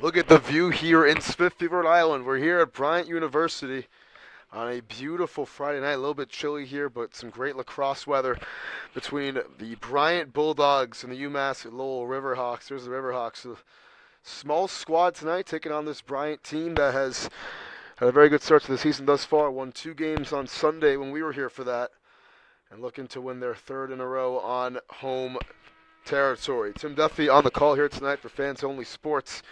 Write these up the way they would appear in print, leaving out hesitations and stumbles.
Look at the view here in Smithfield, Rhode Island. We're here at Bryant University on a beautiful Friday night. A little bit chilly here, but some great lacrosse weather between the Bryant Bulldogs and the Umass Lowell Riverhawks. There's the Riverhawks. A small squad tonight taking on this Bryant team that has had a very good start to the season thus far. Won 2 games on Sunday when we were here for that, and looking to win their 3rd in a row on home territory. Tim Duffy on the call here tonight for Fans Only Sports.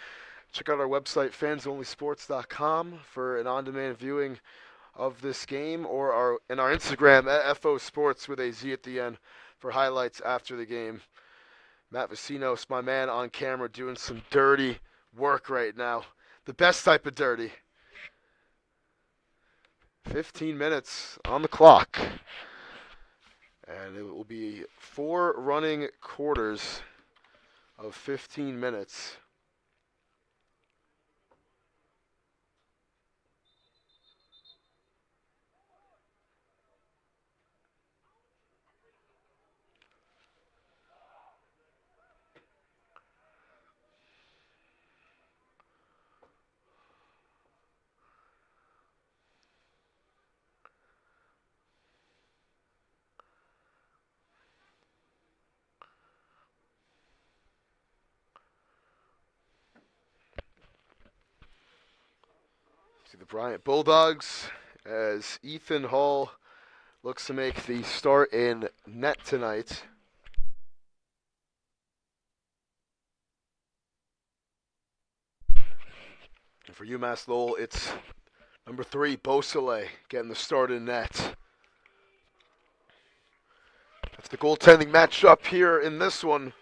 Check out our website, fansonlysports.com, for an on-demand viewing of this game, or our Instagram at FO Sports with a Z at the end for highlights after the game. Matt Vicinos, my man on camera, doing some dirty work right now. The best type of dirty. 15 minutes on the clock. And it will be 4 running quarters of 15 minutes. See the Bryant Bulldogs as Ethan Hall looks to make the start in net tonight. And for UMass Lowell, it's number 3, Beausoleil, getting the start in net. That's the goaltending matchup here in this one.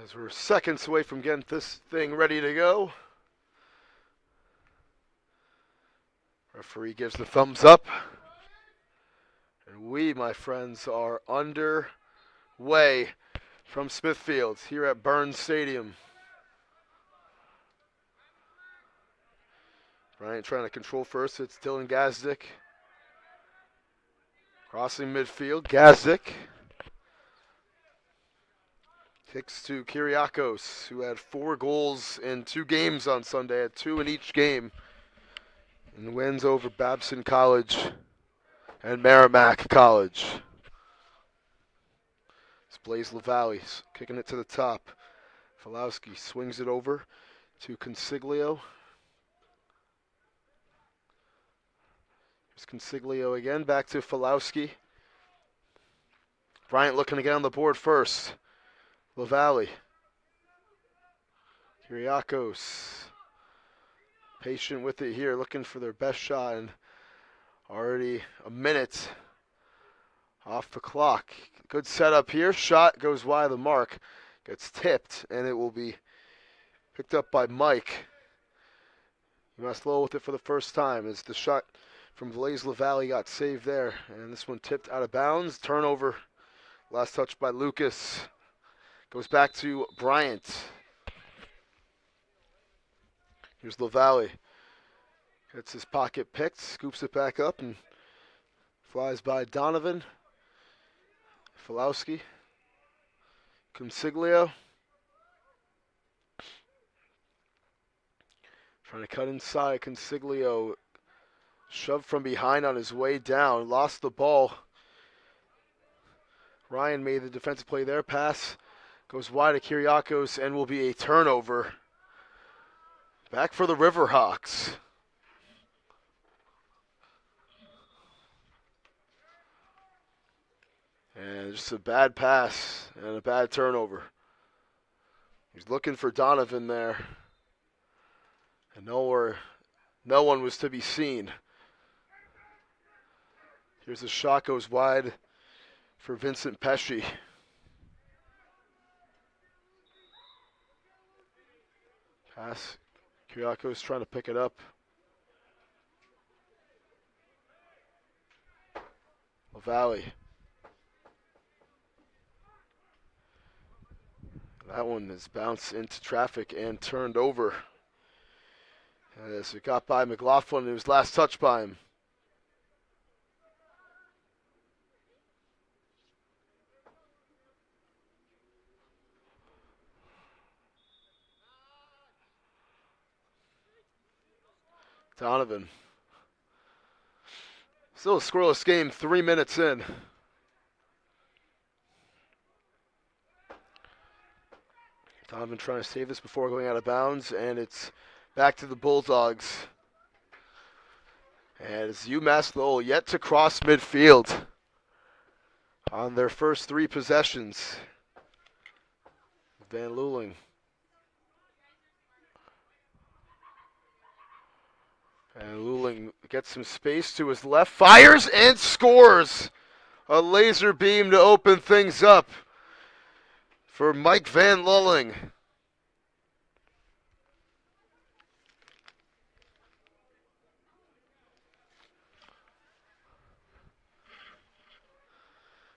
As we're seconds away from getting this thing ready to go. Referee gives the thumbs up. And we, my friends, are underway from Smithfield here at Burns Stadium. Bryant trying to control first. It's Dylan Gazdick. Crossing midfield. Gazdick. Kicks to Kyriakos, who had 4 goals in 2 games on Sunday, had 2 in each game, and wins over Babson College and Merrimack College. It's Blaze LaValle kicking it to the top. Falowski swings it over to Consiglio. Here's Consiglio again, back to Falowski. Bryant looking to get on the board first. LaValle. Kyriakos. Patient with it here, looking for their best shot, and already a minute off the clock. Good setup here. Shot goes wide of the mark. Gets tipped, and it will be picked up by Mike. Umass Lowell with it for the first time as the shot from Blaze LaValle got saved there. And this one tipped out of bounds. Turnover. Last touch by Lucas. Goes back to Bryant. Here's LaValle. Gets his pocket picked, scoops it back up, and flies by Donovan. Falowski. Consiglio. Trying to cut inside. Consiglio shoved from behind on his way down. Lost the ball. Ryan made the defensive play there. Pass goes wide to Kyriakos and will be a turnover. Back for the Riverhawks. And just a bad pass and a bad turnover. He's looking for Donovan there. And no one was to be seen. Here's a shot, goes wide for Vincent Pesci. Pass. Kyriakos trying to pick it up. LaValle. That one is bounced into traffic and turned over. As it got by McLaughlin, it was last touched by him. Donovan. Still a scoreless game, 3 minutes in. Donovan trying to save this before going out of bounds, and it's back to the Bulldogs. And it's Umass Lowell yet to cross midfield on their first 3 possessions. Van Luling. And Luling gets some space to his left, fires and scores! A laser beam to open things up for Mike Van Luling.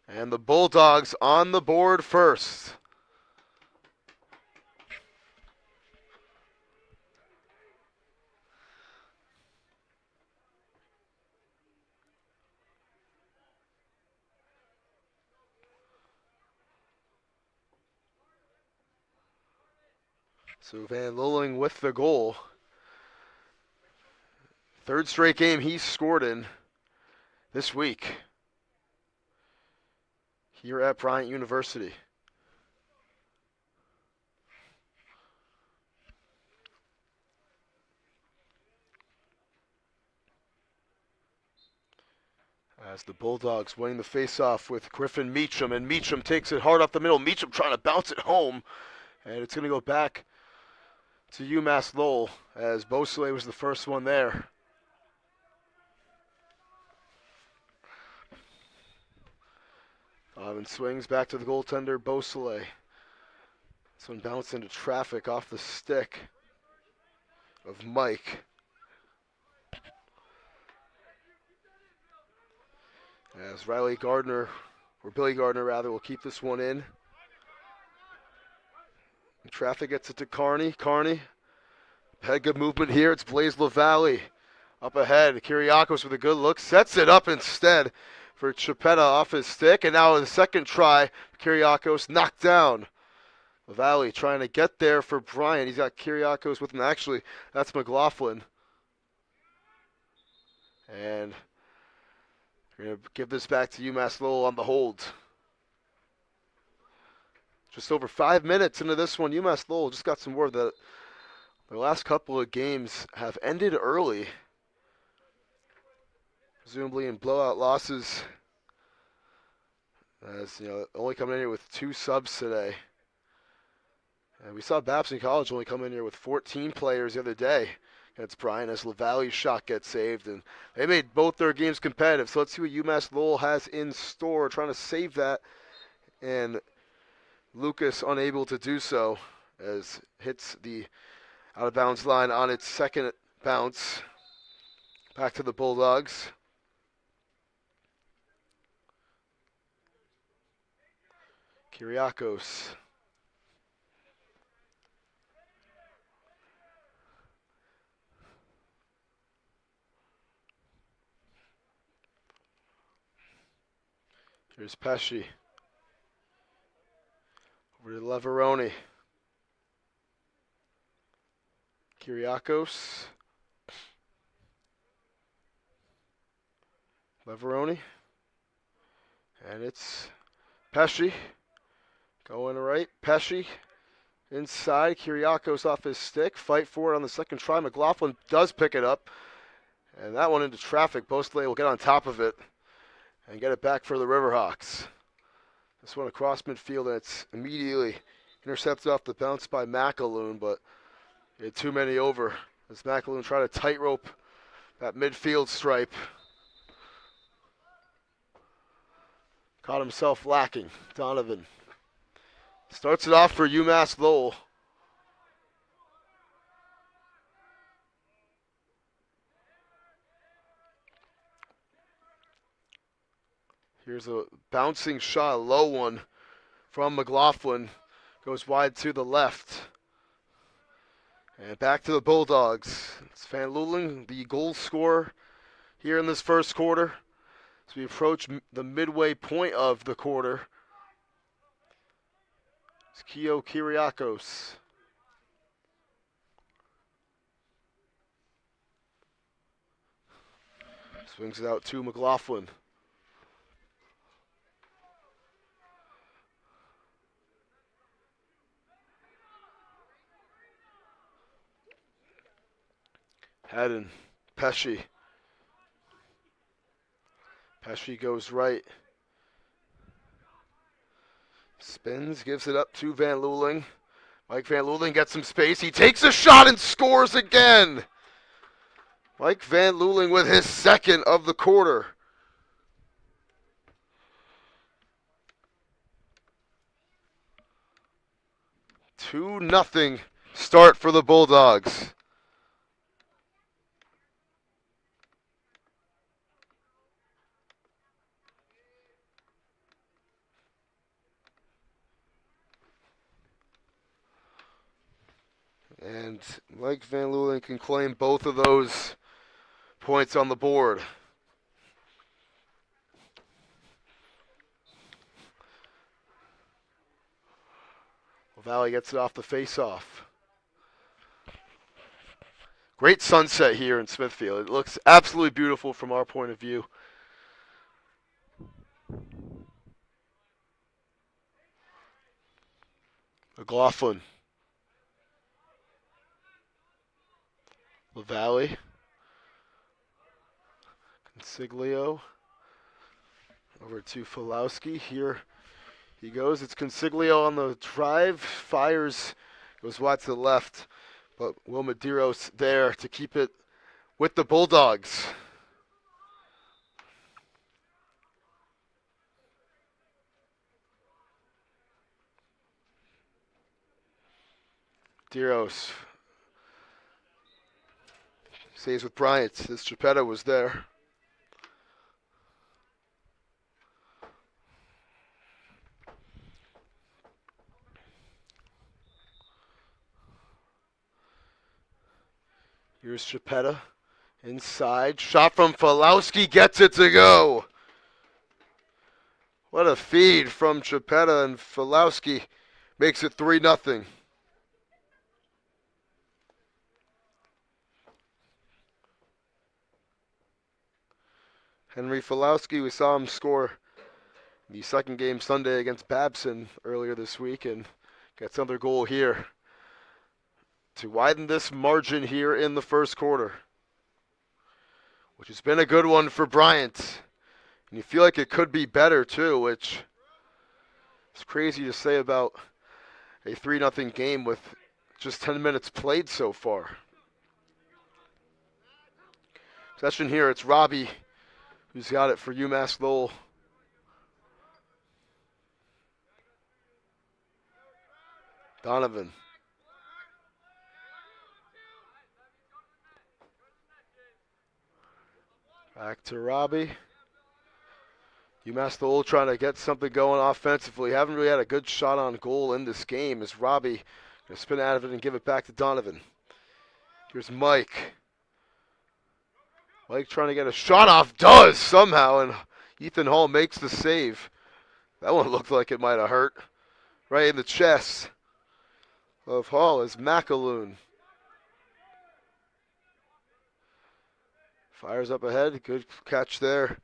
And the Bulldogs on the board first. So Van Luling with the goal. 3rd straight game he's scored in this week here at Bryant University. As the Bulldogs winning the faceoff with Griffin Meacham, and Meacham takes it hard up the middle. Meacham trying to bounce it home, and it's going to go back to UMass Lowell as Beausoleil was the first one there. Donovan swings back to the goaltender, Beausoleil. This one bounced into traffic off the stick of Mike. As Riley Gardner, or Billy Gardner rather, will keep this one in. Traffic gets it to Carney. Carney, had good movement here. It's Blaze LaValle up ahead. Kyriakos with a good look, sets it up instead for Chipetta off his stick. And now the second try, Kyriakos knocked down. LaValle trying to get there for Bryant. He's got Kyriakos with him. Actually, that's McLaughlin. And we're going to give this back to UMass Lowell on the hold. Just over 5 minutes into this one, UMass Lowell just got some word that their last couple of games have ended early. Presumably in blowout losses. As you know, only coming in here with 2 subs today. And we saw Babson College only come in here with 14 players the other day against Bryant as LaValle's shot gets saved. And they made both their games competitive. So let's see what UMass Lowell has in store, trying to save that. And Lucas unable to do so as hits the out of bounds line on its second bounce. Back to the Bulldogs. Kyriakos. Here's Pesci. Over to Leveroni. Kyriakos. Leveroni. And it's Pesci. Going right. Pesci inside. Kyriakos off his stick. Fight for it on the second try. McLaughlin does pick it up. And that one into traffic. Beausoleil will get on top of it and get it back for the Riverhawks. This one across midfield, and it's immediately intercepted off the bounce by McAloon, but he had too many over as McAloon tried to tightrope that midfield stripe. Caught himself lacking. Donovan starts it off for UMass Lowell. Here's a bouncing shot, a low one from McLaughlin. Goes wide to the left. And back to the Bulldogs. It's Van Luling, the goal scorer here in this first quarter. As we approach the midway point of the quarter. It's Keo Kyriakos. Swings it out to McLaughlin. Haddon, Pesci. Pesci goes right. Spins, gives it up to Van Luling. Mike Van Luling gets some space. He takes a shot and scores again. Mike Van Luling with his second of the quarter. Two nothing start for the Bulldogs. And Mike Van Luling can claim both of those points on the board. Valley gets it off the face-off. Great sunset here in Smithfield. It looks absolutely beautiful from our point of view. McLaughlin. LaValle. Consiglio. Over to Fulowski. Here he goes. It's Consiglio on the drive. Fires. Goes wide to the left. But Will Medeiros there to keep it with the Bulldogs. Medeiros stays with Bryant. This Geppetto was there. Here's Geppetto inside. Shot from Fulowski, gets it to go. What a feed from Geppetto, and Fulowski makes it 3-0. Henry Fulowski, we saw him score the second game Sunday against Babson earlier this week, and gets another goal here to widen this margin here in the first quarter, which has been a good one for Bryant. And you feel like it could be better too, which is crazy to say about a 3-0 game with just 10 minutes played so far. Possession here, it's Robbie who's got it for Umass Lowell. Donovan. Back to Robbie. Umass Lowell trying to get something going offensively. Haven't really had a good shot on goal in this game as Robbie going to spin out of it and give it back to Donovan. Here's Mike. Mike trying to get a shot off, does somehow, and Ethan Hall makes the save. That one looked like it might have hurt. Right in the chest of Hall is McAloon. Fires up ahead, good catch there.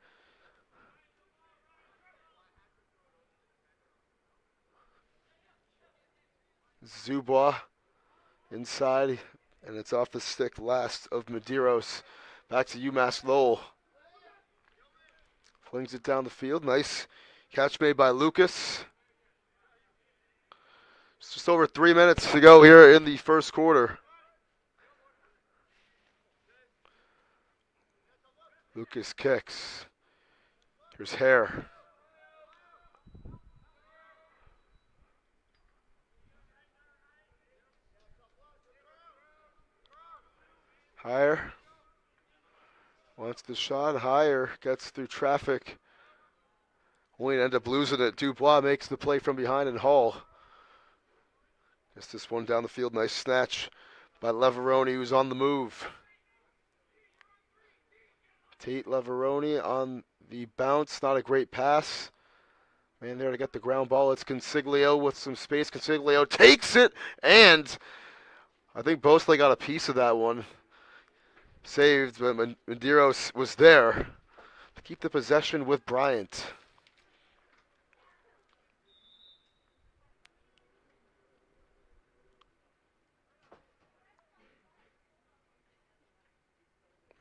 Zubois inside, and it's off the stick last of Medeiros. Back to Umass Lowell. Flings it down the field. Nice catch made by Lucas. It's just over 3 minutes to go here in the first quarter. Lucas kicks. Here's Hare. Higher. Wants the shot. Higher. Gets through traffic. Only to end up losing it. Dubois makes the play from behind, and Hall Just this one down the field. Nice snatch by Leveroni, who's on the move. Tate Leveroni on the bounce. Not a great pass. Man there to get the ground ball. It's Consiglio with some space. Consiglio takes it, and I think Bosley got a piece of that one. Saved, but Medeiros was there to keep the possession with Bryant.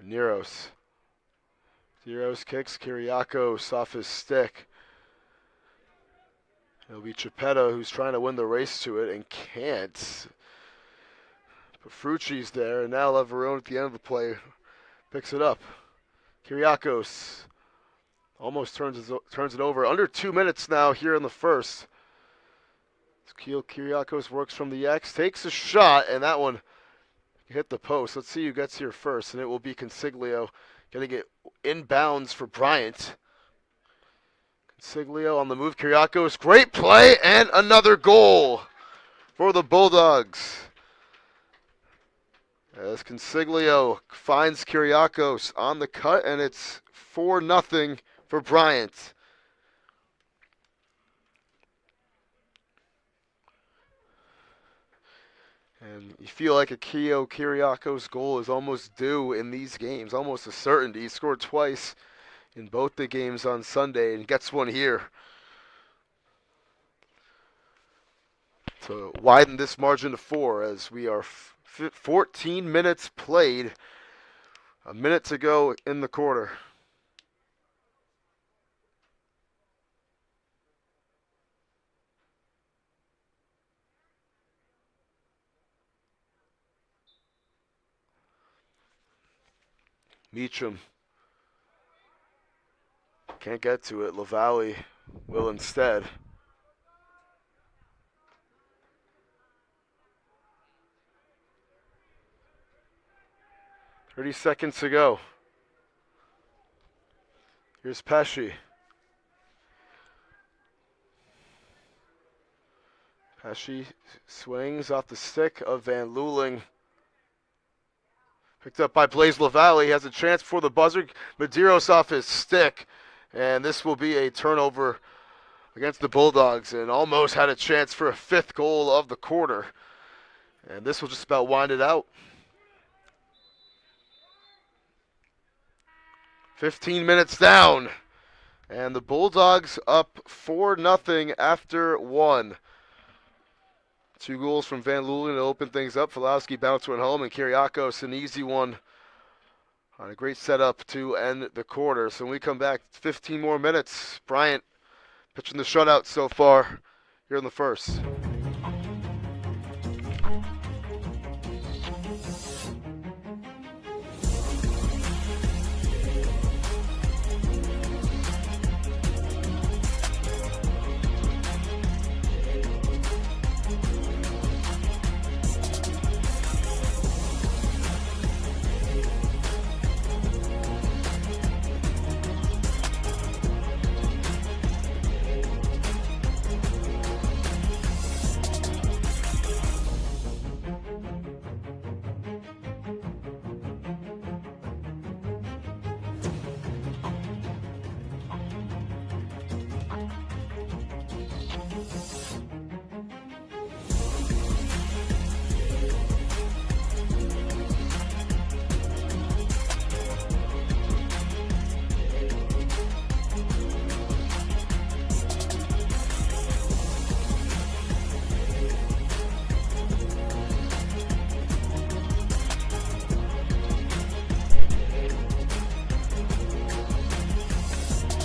Medeiros kicks Kyriakos off his stick. It'll be Chipetta who's trying to win the race to it and can't. Petrucci's there, and now Leverone at the end of the play picks it up. Kyriakos almost turns it over. Under 2 minutes now here in the first. Kyriakos works from the X, takes a shot, and that one hit the post. Let's see who gets here first, and it will be Consiglio getting it inbounds for Bryant. Consiglio on the move. Kyriakos, great play, and another goal for the Bulldogs. As Consiglio finds Kyriakos on the cut, and it's 4-0 for Bryant. And you feel like a Keo Kyriakos goal is almost due in these games, almost a certainty. He scored twice in both the games on Sunday and gets one here to widen this margin to 4 as we are 14 minutes played, a minute to go in the quarter. Meacham can't get to it. LaValle will instead. "30 seconds to go. Here's Pesci. Pesci swings off the stick of Van Luling. Picked up by Blaise LaValle. He has a chance for the buzzer. Medeiros off his stick. And this will be a turnover against the Bulldogs, and almost had a chance for a 5th goal of the quarter. And this will just about wind it out. 15 minutes down. And the Bulldogs up 4-0 after 1. 2 goals from Van Lulen to open things up. Falowski bounced one home, and Kyriakos an easy one on a great setup to end the quarter. So when we come back, 15 more minutes. Bryant pitching the shutout so far here in the first.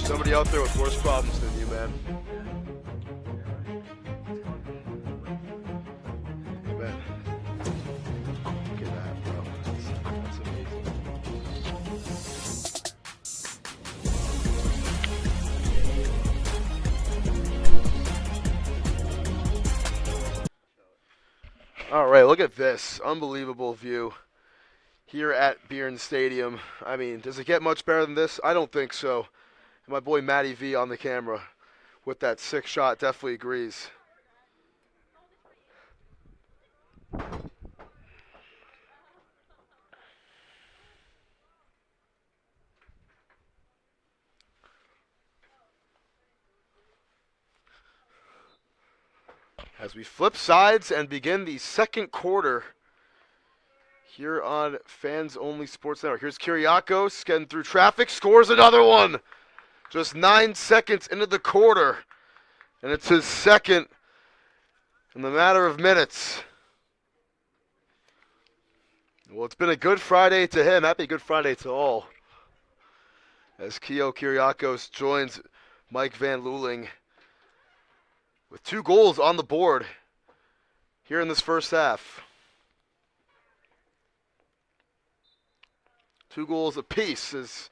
Somebody out there with worse problems than you, man. Amen. Look at that, bro. That's amazing. All right, look at this. Unbelievable view here at Byrne Stadium. I mean, does it get much better than this? I don't think so. My boy Matty V on the camera with that 6 shot definitely agrees. as we flip sides and begin the second quarter here on Fans Only Sports Network. Here's Kyriakos getting through traffic, scores another one. Just 9 seconds into the quarter, and it's his second in the matter of minutes. Well, it's been a good Friday to him. Happy Good Friday to all. As Keo Kyriakos joins Mike Van Luling with 2 goals on the board here in this first half. 2 goals apiece is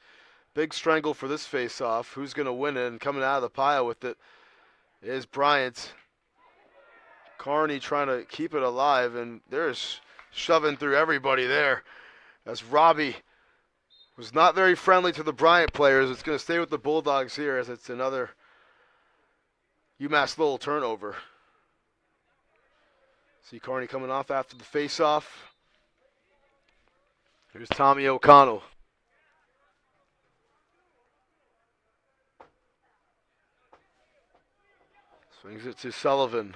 big strangle for this face-off. Who's going to win it? And coming out of the pile with it is Bryant. Carney trying to keep it alive, and there's shoving through everybody there. As Robbie was not very friendly to the Bryant players. It's going to stay with the Bulldogs here as it's another Umass Lowell turnover. See Carney coming off after the face-off. Here's Tommy O'Connell. Swings it to Sullivan.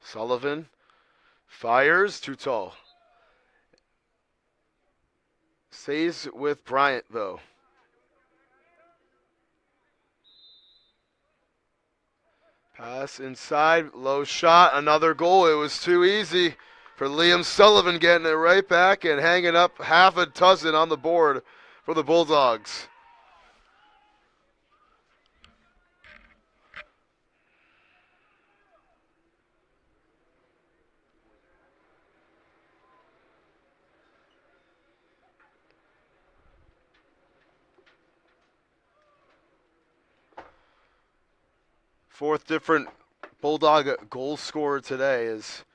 Sullivan fires, too tall. Stays with Bryant, though. Pass inside, low shot, another goal. It was too easy for Liam Sullivan, getting it right back and hanging up half a dozen on the board for the Bulldogs. Fourth different Bulldog goal scorer today is,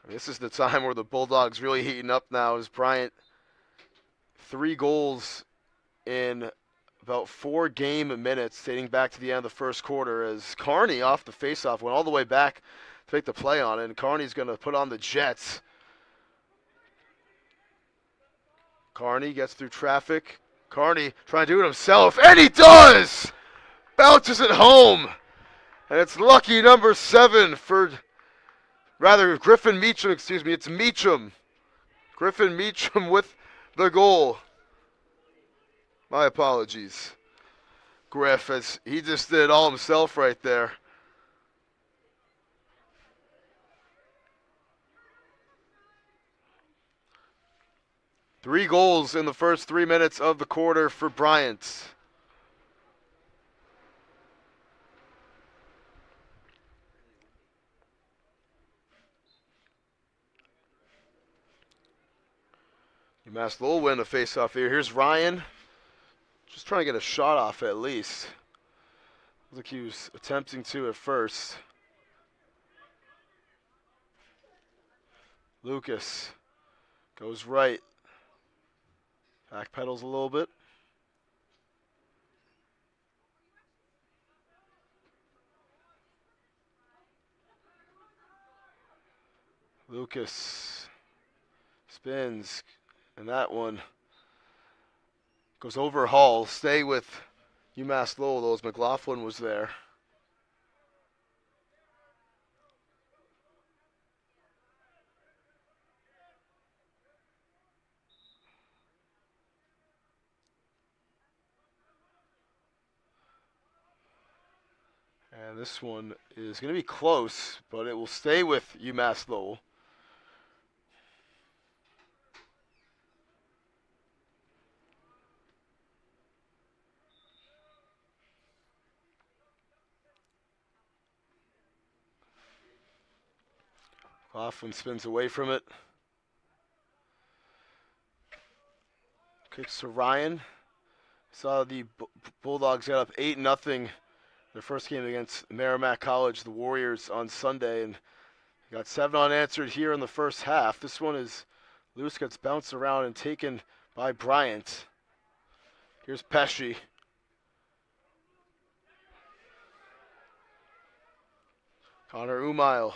this is the time where the Bulldogs really heating up now, is Bryant. 3 goals in about 4 game minutes dating back to the end of the first quarter, as Carney off the faceoff went all the way back to make the play on it, and Carney's going to put on the Jets. Carney gets through traffic. Carney trying to do it himself, and he does! Bounces it home. And it's lucky number 7 for, rather, Griffin Meacham, excuse me. It's Meacham. Griffin Meacham with the goal. My apologies. Griff, as he just did it all himself right there. Three goals in the first 3 minutes of the quarter for Bryant. Umass Lowell win the face-off here. Here's Ryan. Just trying to get a shot off at least. Looks like he was attempting to at first. Lucas goes right. Backpedals a little bit. Lucas spins. And that one goes over Hall. Stay with Umass Lowell, though, as McLaughlin was there. And this one is going to be close, but it will stay with Umass Lowell. Laughlin spins away from it. Kicks to Ryan. Saw the Bulldogs got up 8-0 their first game against Merrimack College, the Warriors, on Sunday, and got 7 unanswered here in the first half. This one is loose, gets bounced around and taken by Bryant. Here's Pesci. Connor Umail.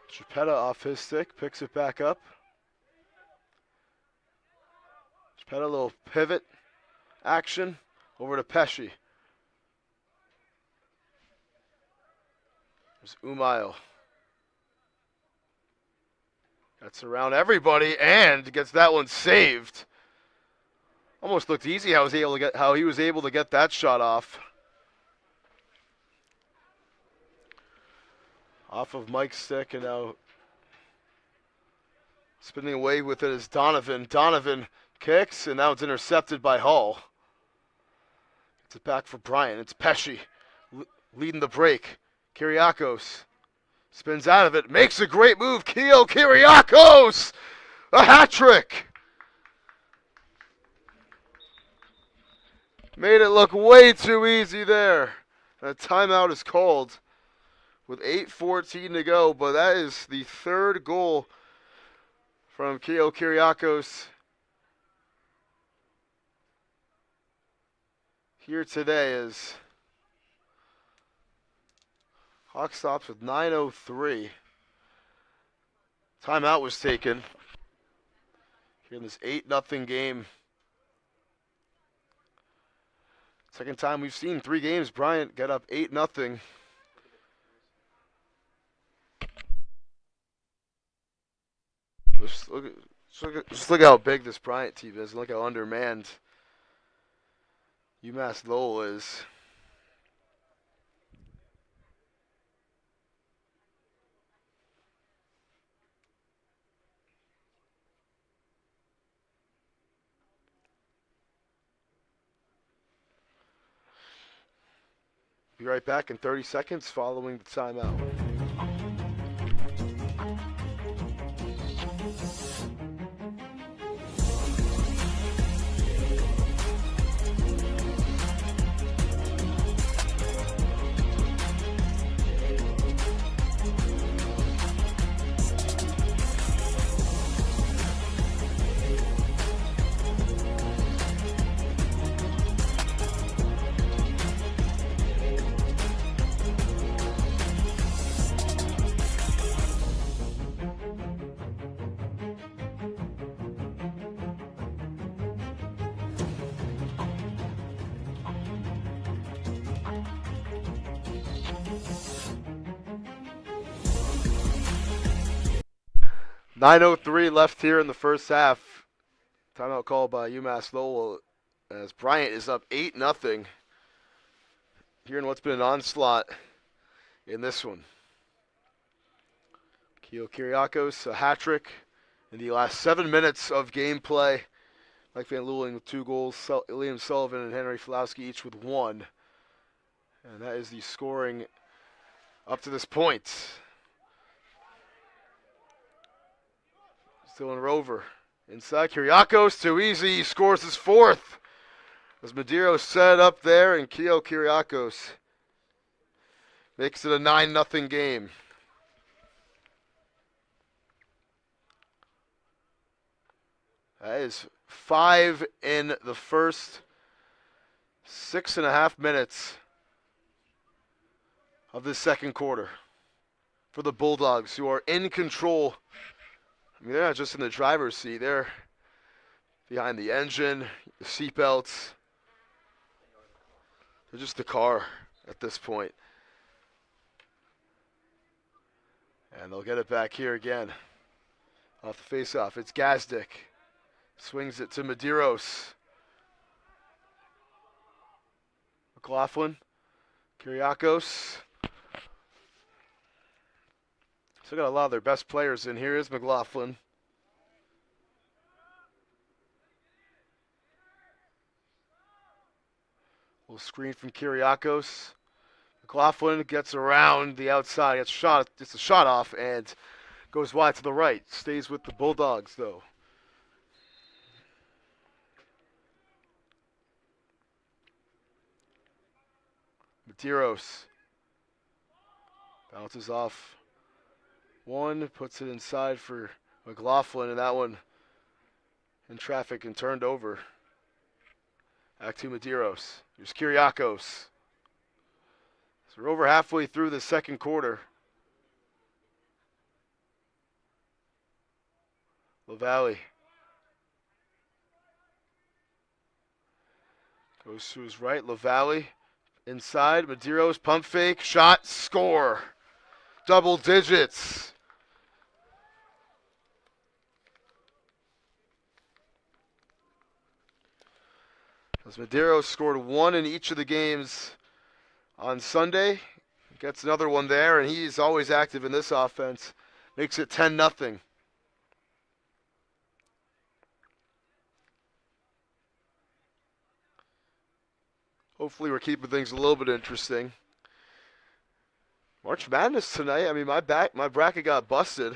Chipetta off his stick, picks it back up. Chipetta, a little pivot action over to Pesci. There's Umass. Gets around everybody and gets that one saved. Almost looked easy how he was able to get that shot off. Off of Mike's stick, and now spinning away with it is Donovan. Donovan kicks, and now it's intercepted by Hall. It's it back for Bryant. It's Pesci leading the break. Kyriakos spins out of it, makes a great move. Keo Kyriakos, a hat trick. Made it look way too easy there. A timeout is called with 8:14 to go, but that is the third goal from Keo Kyriakos here today as Hawk stops with 9:03. Timeout was taken here in this 8-0 game. Second time we've seen 3 games Bryant get up 8-0. Just look how big this Bryant team is. Look how undermanned Umass Lowell is. Be right back in 30 seconds following the timeout. .903 left here in the first half. Timeout called by Umass Lowell as Bryant is up 8-0 here in what's been an onslaught in this one. Keo Kyriakos, a hat trick in the last 7 minutes of gameplay. Mike Van Lewelling with 2 goals, Liam Sullivan and Henry Fulowski each with 1. And that is the scoring up to this point. Still in Rover. Inside, Kyriakos, too easy. He scores his 4th. As Medeiros set up there, and Keo Kyriakos makes it a 9-0 game. That is 5 in the first 6.5 minutes of the second quarter for the Bulldogs, who are in control. I mean, they're not just in the driver's seat. They're behind the engine, the seatbelts. They're just the car at this point. And they'll get it back here again. Off the face-off, it's Gazdick. Swings it to Medeiros. McLaughlin. Kyriakos. Still got a lot of their best players in. Here is McLaughlin. Little screen from Kyriakos. McLaughlin gets around the outside. Gets a shot off and goes wide to the right. Stays with the Bulldogs though. Medeiros bounces off. One, puts it inside for McLaughlin, and that one in traffic and turned over. Back to Medeiros. Here's Kyriakos. So we're over halfway through the second quarter. LaValle goes to his right. LaValle inside. Medeiros, pump fake, shot, score. Double digits. As Medeiros scored one in each of the games on Sunday. Gets another one there, and he's always active in this offense. Makes it 10-0. Hopefully we're keeping things a little bit interesting. March Madness tonight. I mean, my bracket got busted.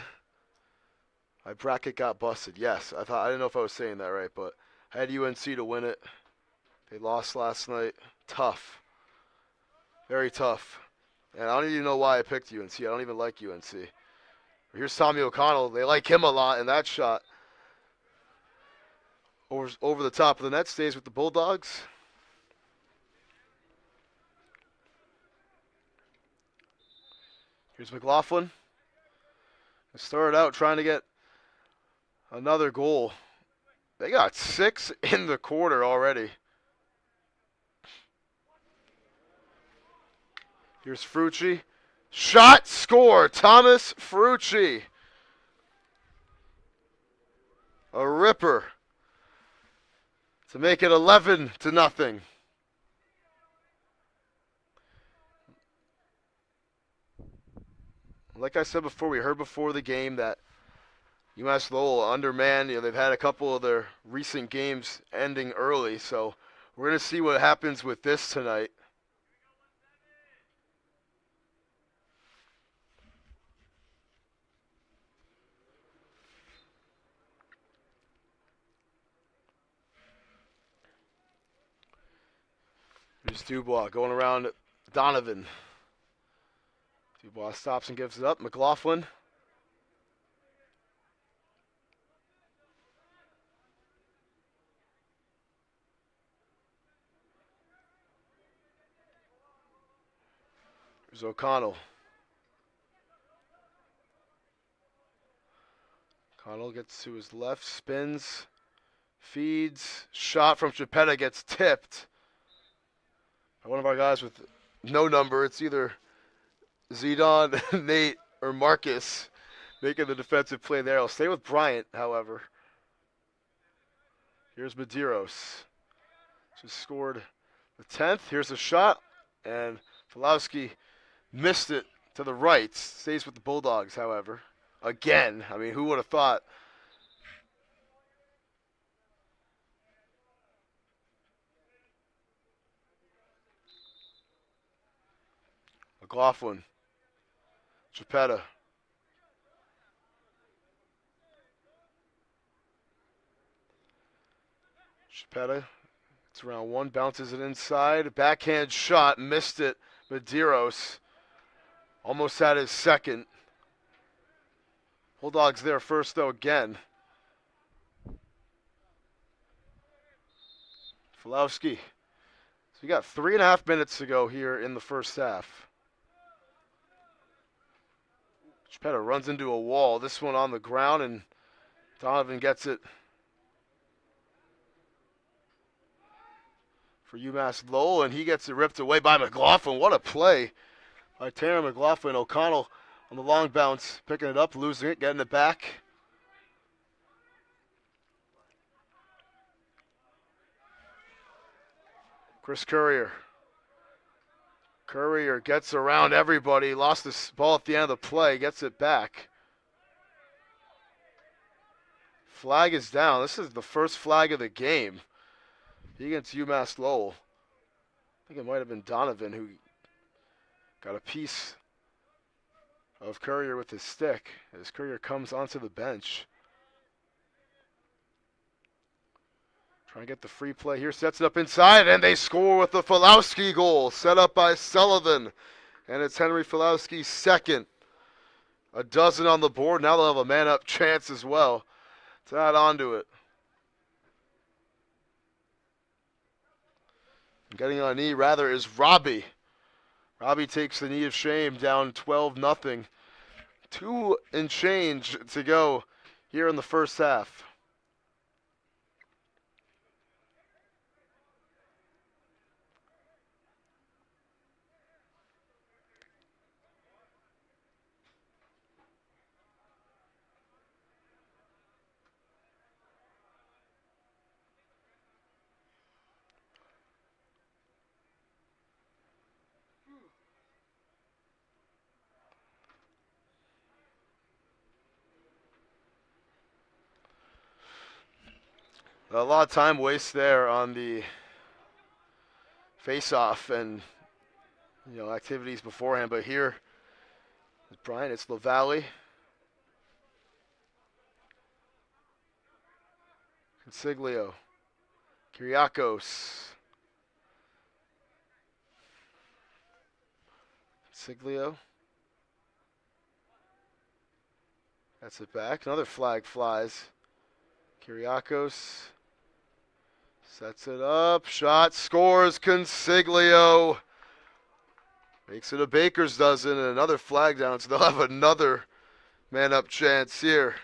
My bracket got busted. Yes, I didn't know if I was saying that right, but I had UNC to win it. They lost last night. Tough. Very tough. And I don't even know why I picked UNC. I don't even like UNC. Here's Tommy O'Connell. They like him a lot, and that shot over the top of the net stays with the Bulldogs. Here's McLaughlin. They started out trying to get another goal. They got 6 in the quarter already. Here's Frucci. Shot, score, Thomas Frucci. A ripper to make it 11-0. Like I said before, we heard before the game that Umass Lowell undermanned. They've had a couple of their recent games ending early, so we're going to see what happens with this tonight. Here's Dubois going around Donovan. Dubois stops and gives it up. McLaughlin. Here's O'Connell. O'Connell gets to his left, spins, feeds. Shot from Chipetta gets tipped by one of our guys with no number. It's either Zidane, Nate, or Marcus making the defensive play there. I'll stay with Bryant, however. Here's Medeiros. Just scored the 10th. Here's a shot, and Fulowski missed it to the right. Stays with the Bulldogs, however. Again, I mean, who would have thought? McLaughlin. Chipetta. Chipetta. It's around one, bounces it inside. Backhand shot, missed it. Medeiros almost had his second. Bulldogs there first, though, again. Fulowski. So we got 3.5 minutes to go here in the first half. Chipetta runs into a wall. This one on the ground, and Donovan gets it for UMass Lowell, and he gets it ripped away by McLaughlin. What a play by Tanner McLaughlin. O'Connell on the long bounce, picking it up, losing it, getting it back. Chris Courier. Courier gets around everybody, lost the ball at the end of the play, gets it back. Flag is down. This is the first flag of the game against UMass Lowell. I think it might have been Donovan who got a piece of Courier with his stick as Courier comes onto the bench. Trying to get the free play here, sets it up inside, and they score with the Fulowski goal, set up by Sullivan. And it's Henry Fulowski's second. A dozen on the board. Now they'll have a man-up chance as well to add on to it. Getting on a knee, rather, is Robbie. Robbie takes the knee of shame, down 12-0. 2 and change to go here in the first half. A lot of time waste there on the face-off and activities beforehand, but here with Bryant, it's LaValle. Consiglio. Kyriakos. Consiglio. That's it back. Another flag flies. Kyriakos. Sets it up. Shot. Scores. Consiglio. Makes it a baker's dozen and another flag down, so they'll have another man-up chance here.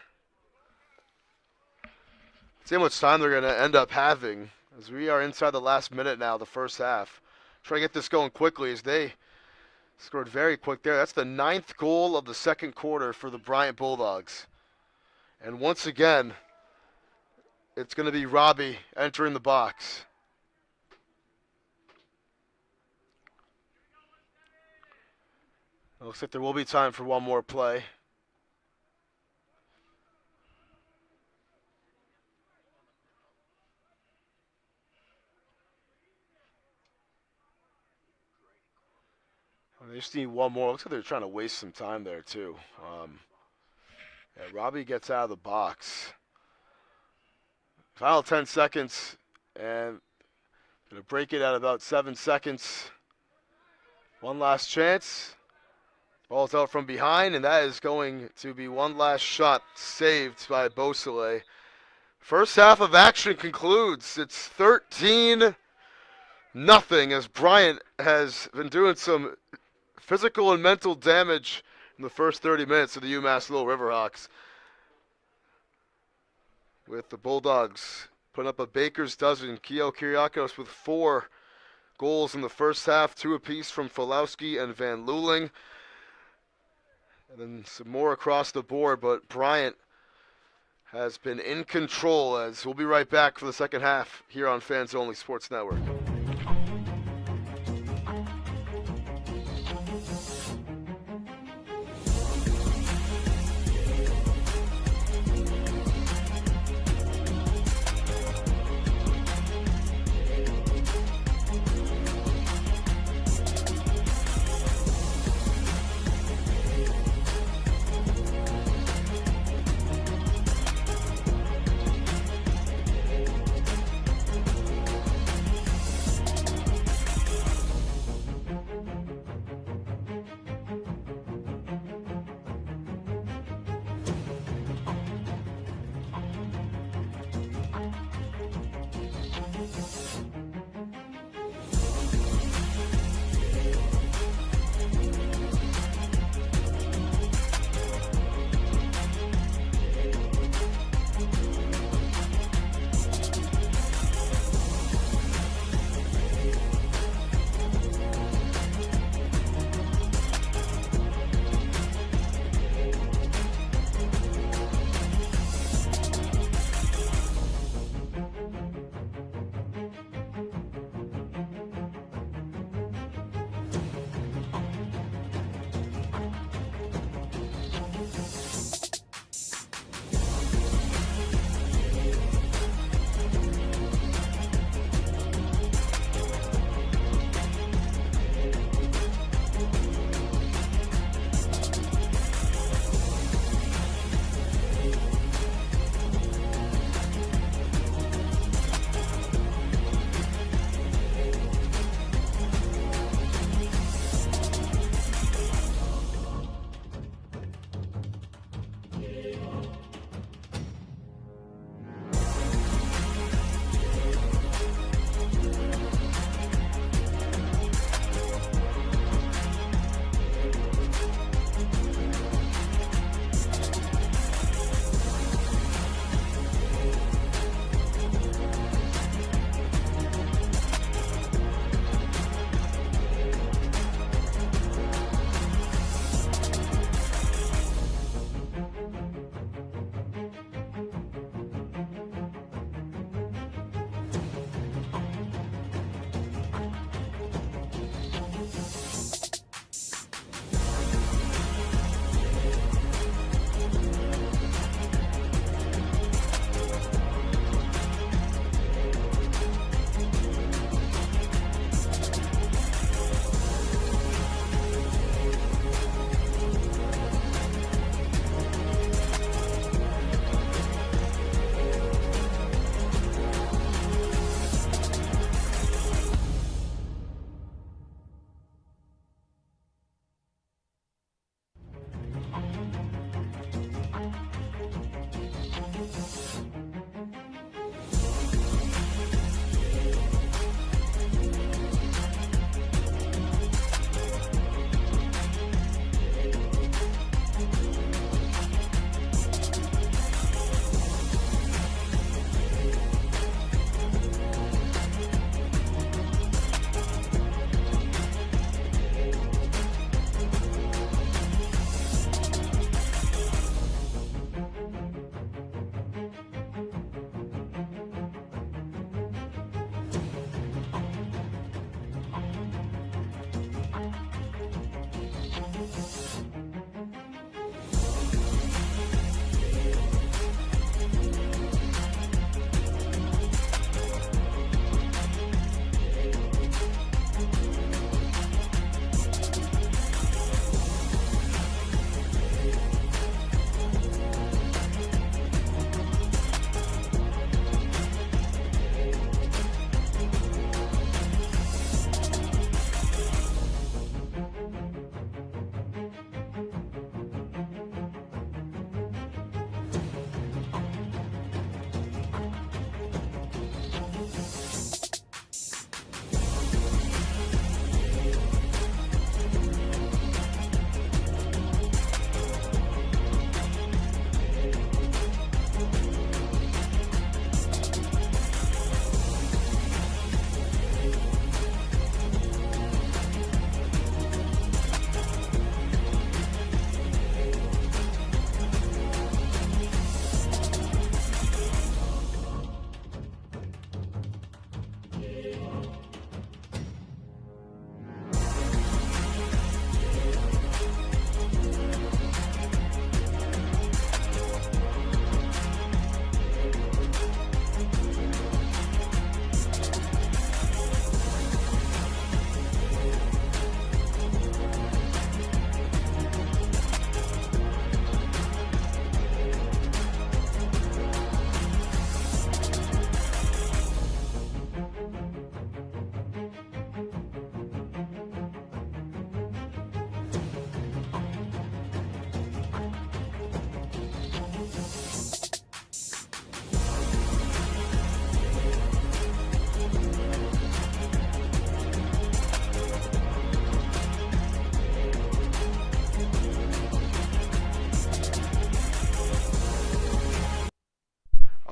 See how much time they're going to end up having, as we are inside the last minute now, the first half. Try to get this going quickly as they scored very quick there. That's the 9th goal of the second quarter for the Bryant Bulldogs. And once again, it's going to be Robbie entering the box. It looks like there will be time for one more play. They just need one more. Looks like they're trying to waste some time there, too. Robbie gets out of the box. Final 10 seconds, and going to break it at about 7 seconds. One last chance. Ball's out from behind, and that is going to be one last shot saved by Beausoleil. First half of action concludes. It's 13-0 as Bryant has been doing some physical and mental damage in the first 30 minutes of the Umass Lowell Riverhawks. With the Bulldogs putting up a baker's dozen. Keo Kyriakos with 4 goals in the first half, 2 apiece from Falowski and Van Luling. And then some more across the board, but Bryant has been in control, as we'll be right back for the second half here on Fans Only Sports Network.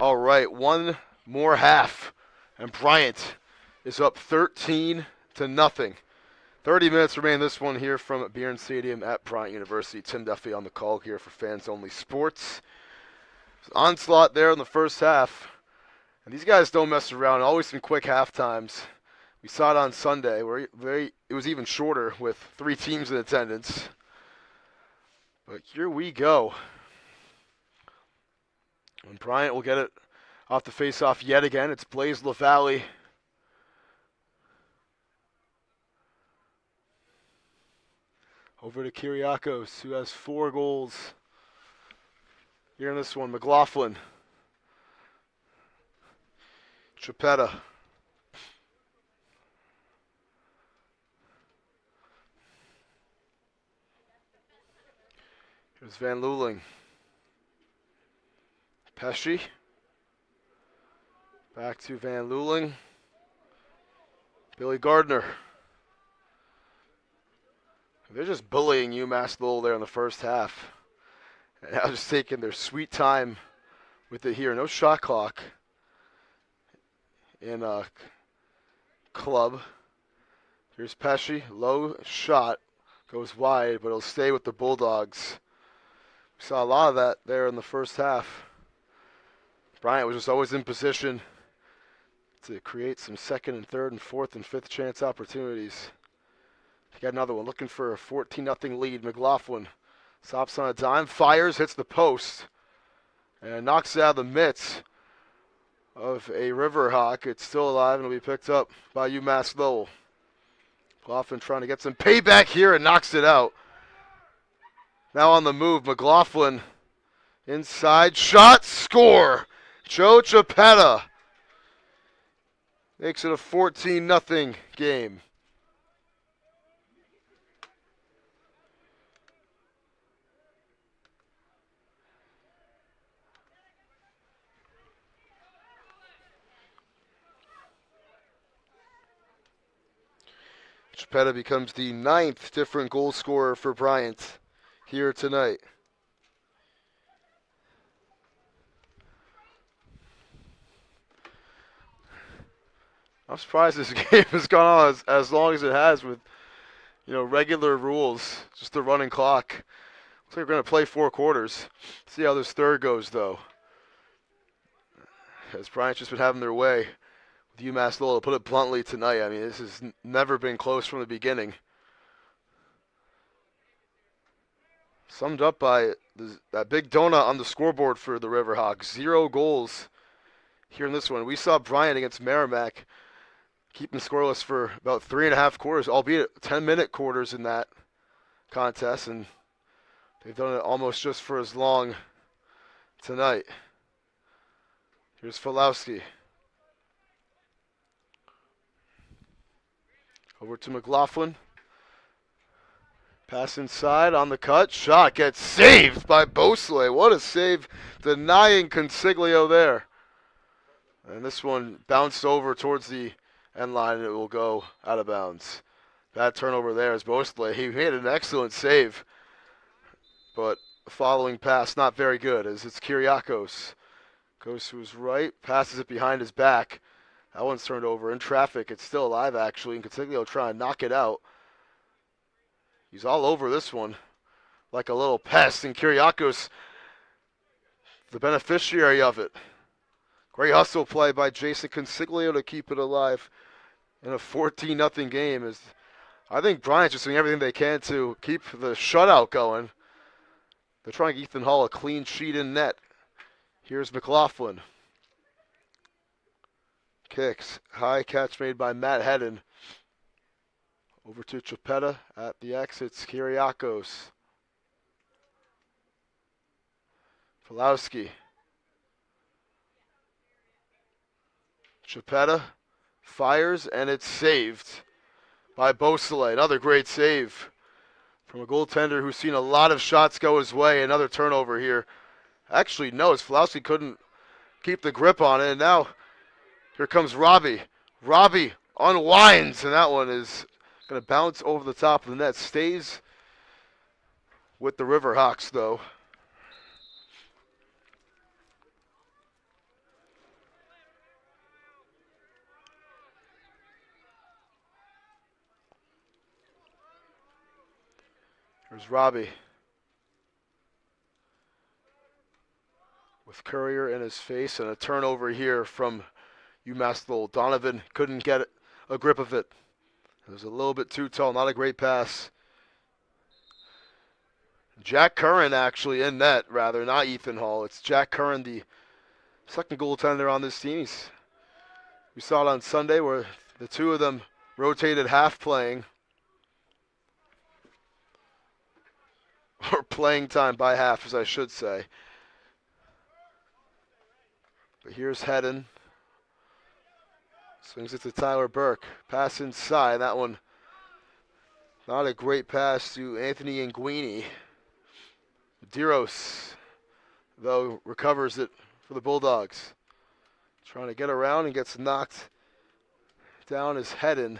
All right, one more half, and Bryant is up 13-0. 30 minutes remain this one here from Bryant Stadium at Bryant University. Tim Duffy on the call here for Fans Only Sports. Onslaught there in the first half. And these guys don't mess around. Always some quick half times. We saw it on Sunday where it was even shorter with 3 teams in attendance. But here we go. And Bryant will get it off the face-off yet again. It's Blaze LaValle. Over to Kyriakos, who has 4 goals. Here in this one, McLaughlin. Chapetta. Here's Van Luling. Pesci. Back to Van Luling. Billy Gardner. They're just bullying UMass Lowell there in the first half. And now just taking their sweet time with it here. No shot clock in club. Here's Pesci. Low shot. Goes wide, but it'll stay with the Bulldogs. We saw a lot of that there in the first half. Bryant was just always in position to create some second and third and fourth and fifth chance opportunities. Got another one looking for a 14-0 lead. McLaughlin stops on a dime, fires, hits the post, and knocks it out of the mitts of a Riverhawk. It's still alive and will be picked up by UMass Lowell. McLaughlin trying to get some payback here and knocks it out. Now on the move, McLaughlin inside, shot, score! Joe Chapetta makes it a 14-0 game. Chapetta becomes the 9th different goal scorer for Bryant here tonight. I'm surprised this game has gone on as long as it has with, regular rules, just the running clock. Looks like we're going to play 4 quarters. See how this third goes, though. As Bryant's just been having their way with UMass Lowell, to put it bluntly tonight. I mean, this has never been close from the beginning. Summed up by that big donut on the scoreboard for the Riverhawks. 0 goals here in this one. We saw Bryant against Merrimack keeping scoreless for about 3.5 quarters, albeit 10-minute quarters in that contest, and they've done it almost just for as long tonight. Here's Falowski. Over to McLaughlin. Pass inside on the cut. Shot gets saved by Beausoleil. What a save, denying Consiglio there. And this one bounced over towards the end line, and it will go out of bounds. Bad turnover there as Beausoleil. He made an excellent save, but the following pass not very good as it's Kyriakos. Goes to his right, passes it behind his back. That one's turned over in traffic. It's still alive, actually, and Consiglio trying to knock it out. He's all over this one like a little pest, and Kyriakos, the beneficiary of it. Great hustle play by Jason Consiglio to keep it alive in a 14-0 game. As I think Bryant's just doing everything they can to keep the shutout going. They're trying to get Ethan Hall a clean sheet in net. Here's McLaughlin. Kicks. High catch made by Matt Hedden. Over to Chapetta at the exits. Kyriakos. Falowski. Chapetta fires, and it's saved by Beausoleil. Another great save from a goaltender who's seen a lot of shots go his way. Another turnover here. Actually, no, as Falowski couldn't keep the grip on it, and now here comes Robbie. Robbie unwinds, and that one is going to bounce over the top of the net. Stays with the Riverhawks, though. There's Robbie with Courier in his face, and a turnover here from Umass Lowell. Donovan couldn't get a grip of it. It was a little bit too tall, not a great pass. Jack Curran actually in net, rather, not Ethan Hall. It's Jack Curran, the second goaltender on this team. We saw it on Sunday where the two of them rotated half playing. Or playing time by half, as I should say. But here's Hedden. Swings it to Tyler Burke. Pass inside. That one, not a great pass to Anthony Nguini. Diros, though, recovers it for the Bulldogs. Trying to get around and gets knocked down as Hedden.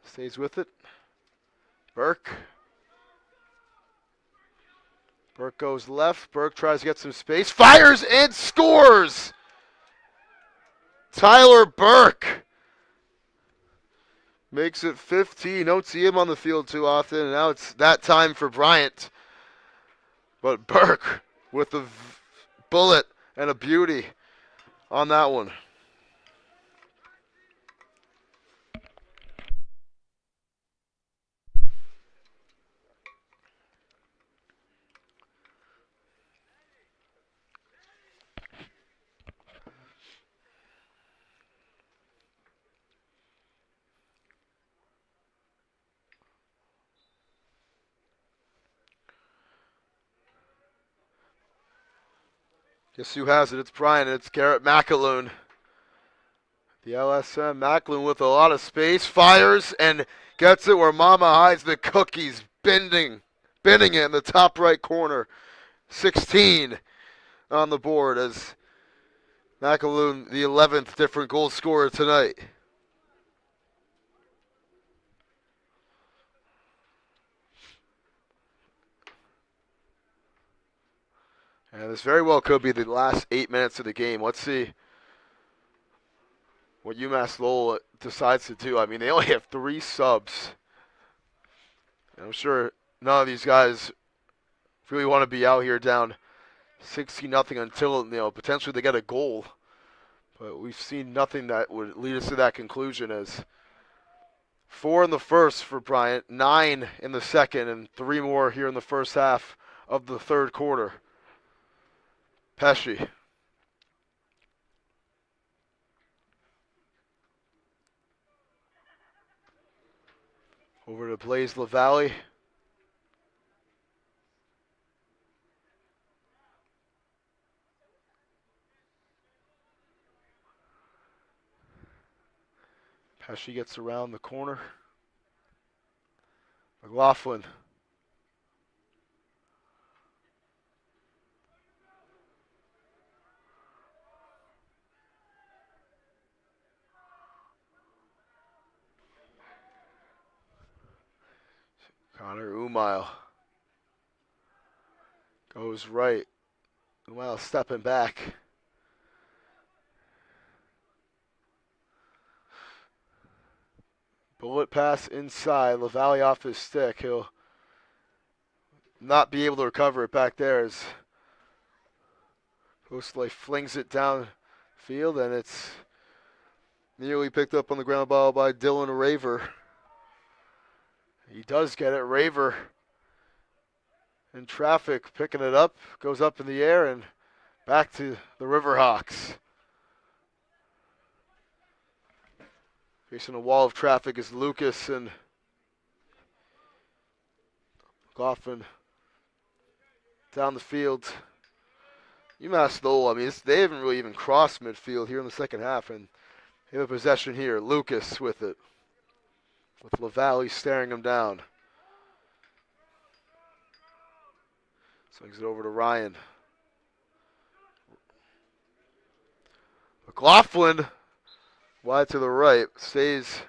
Stays with it. Burke. Burke goes left. Burke tries to get some space. Fires and scores! Tyler Burke makes it 15. Don't see him on the field too often. And now it's that time for Bryant. But Burke with a bullet and a beauty on that one. Guess who has it? It's Bryant. It's Garrett McAloon. The LSM. McAloon with a lot of space. Fires and gets it where Mama hides the cookies. Bending it in the top right corner. 16 on the board as McAloon, the 11th different goal scorer tonight. And this very well could be the last 8 minutes of the game. Let's see what UMass Lowell decides to do. I mean, they only have 3 subs. And I'm sure none of these guys really want to be out here down 16-0 until, potentially they get a goal. But we've seen nothing that would lead us to that conclusion, as 4 in the first for Bryant, 9 in the second, and 3 more here in the first half of the third quarter. Pesci. Over to Blaze LaValle. Pesci gets around the corner. McLaughlin. Connor Umile goes right. Umile stepping back. Bullet pass inside. LaValle off his stick. He'll not be able to recover it back there as Postlife flings it down field, and it's nearly picked up on the ground ball by Dylan Raver. He does get it. Raver in traffic, picking it up, goes up in the air and back to the Riverhawks. Facing a wall of traffic is Lucas and Goffin down the field. UMass Lowell, they haven't really even crossed midfield here in the second half, and they have a possession here. Lucas with it, with LaValle staring him down. Swings it over to Ryan. McLaughlin, wide to the right, stays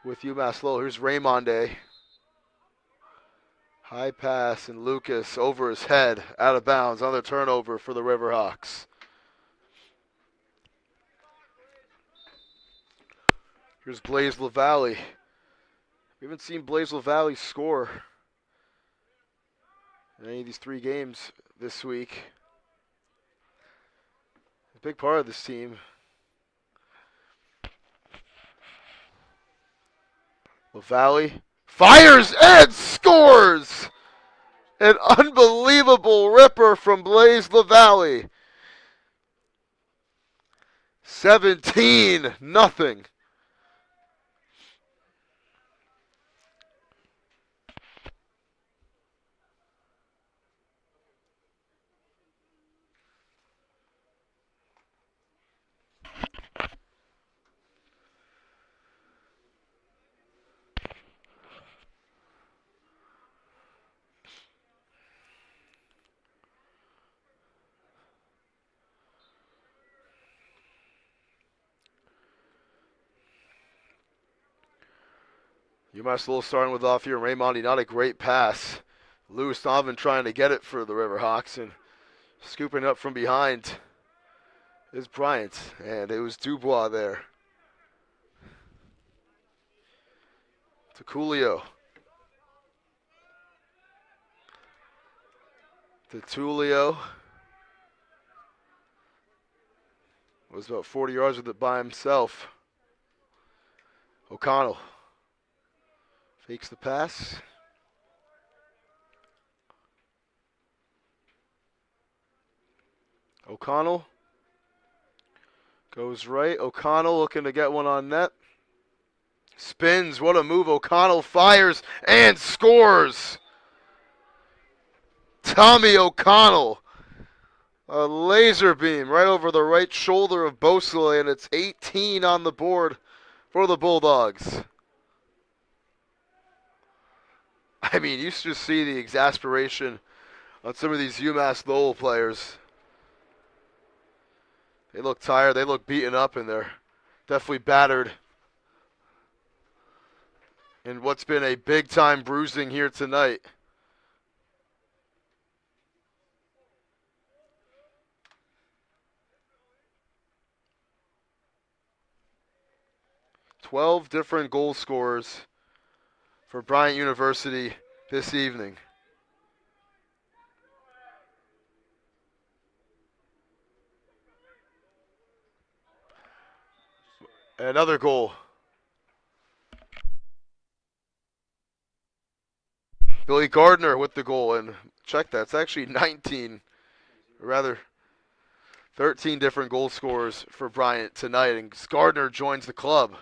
with UMass Lowell. Here's Raymonde. High pass, and Lucas over his head, out of bounds. Another turnover for the Riverhawks. Here's Blaze LaValle. We haven't seen Blaze LaValle score in any of these 3 games this week. A big part of this team. LaValle fires and scores! An unbelievable ripper from Blaze LaValle. 17-0. Umass Lowell starting with off here. Raymondi, not a great pass. Lewis Donovan trying to get it for the Riverhawks, and scooping up from behind is Bryant, and it was Dubois there. To Coolio. To Tulio. Was about 40 yards with it by himself. O'Connell fakes the pass. O'Connell goes right. O'Connell looking to get one on net. Spins. What a move. O'Connell fires and scores. Tommy O'Connell. A laser beam right over the right shoulder of Beausoleil, and it's 18 on the board for the Bulldogs. I mean, you should just see the exasperation on some of these UMass Lowell players. They look tired, they look beaten up, and they're definitely battered in what's been a big-time bruising here tonight. $12 different goal scorers for Bryant University this evening. Another goal. Billy Gardner with the goal, and check that, it's actually 19, or rather 13 different goal scorers for Bryant tonight, and Gardner joins the club.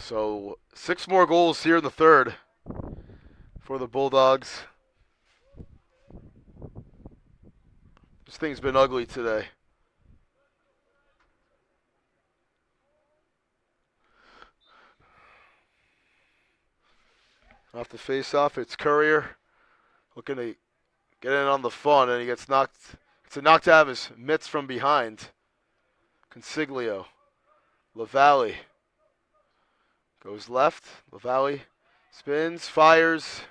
So 6 more goals here in the third for the Bulldogs. This thing's been ugly today. Off the face-off, it's Courier looking to get in on the fun, and he gets knocked. It's knocked out of his mitts from behind. Consiglio. LaValle goes left. LaValle spins, fires,